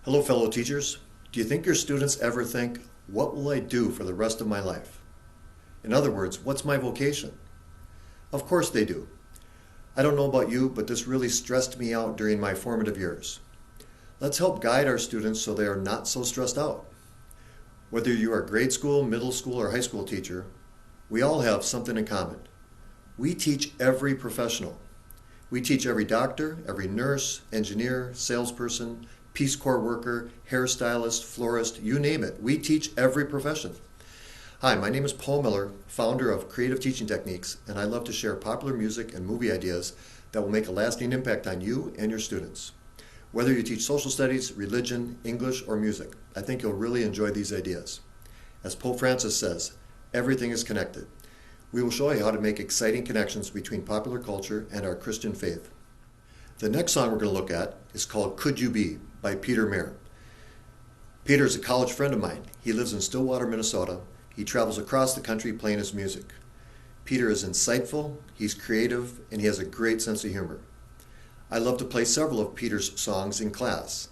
Hello, fellow teachers. Do you think your students ever think, what will I do for the rest of my life? In other words, what's my vocation? Of course they do. I don't know about you, but this really stressed me out during my formative years. Let's help guide our students so they are not so stressed out. Whether you are a grade school, middle school, or high school teacher, we all have something in common. We teach every professional. We teach every doctor, every nurse, engineer, salesperson, Peace Corps worker, hairstylist, florist, you name it. We teach every profession. Hi, my name is Paul Miller, founder of Creative Teaching Techniques, and I love to share popular music and movie ideas that will make a lasting impact on you and your students. Whether you teach social studies, religion, English, or music, I think you'll really enjoy these ideas. As Pope Francis says, everything is connected. We will show you how to make exciting connections between popular culture and our Christian faith. The next song we're going to look at is called Could You Be by Peter Mayer. Peter is a college friend of mine. He lives in Stillwater, Minnesota. He travels across the country playing his music. Peter is insightful, he's creative, and he has a great sense of humor. I love to play several of Peter's songs in class.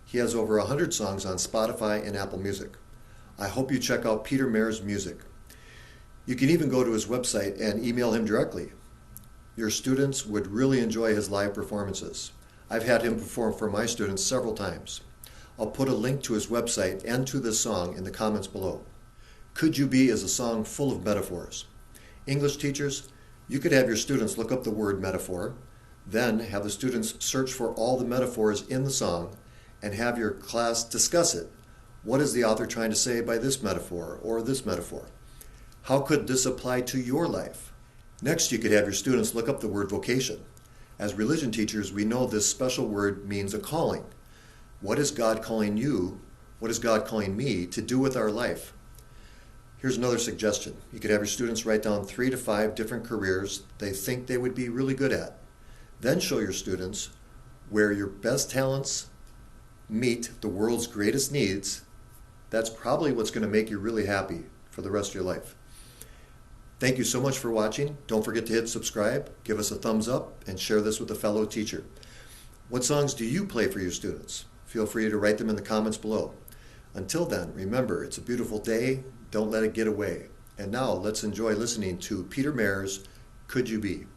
He has over 100 songs on Spotify and Apple Music. I hope you check out Peter Mayer's music. You can even go to his website and email him directly. Your students would really enjoy his live performances. I've had him perform for my students several times. I'll put a link to his website and to this song in the comments below. Could You Be is a song full of metaphors. English teachers, you could have your students look up the word metaphor, then have the students search for all the metaphors in the song, and have your class discuss it. What is the author trying to say by this metaphor or this metaphor? How could this apply to your life? Next, you could have your students look up the word vocation. As religion teachers, we know this special word means a calling. What is God calling you? What is God calling me to do with our life? Here's another suggestion. You could have your students write down 3 to 5 different careers they think they would be really good at. Then show your students where your best talents meet the world's greatest needs. That's probably what's going to make you really happy for the rest of your life. Thank you so much for watching. Don't forget to hit subscribe, give us a thumbs up, and share this with a fellow teacher. What songs do you play for your students? Feel free to write them in the comments below. Until then, remember, it's a beautiful day. Don't let it get away. And now let's enjoy listening to Peter Mayer's Could You Be?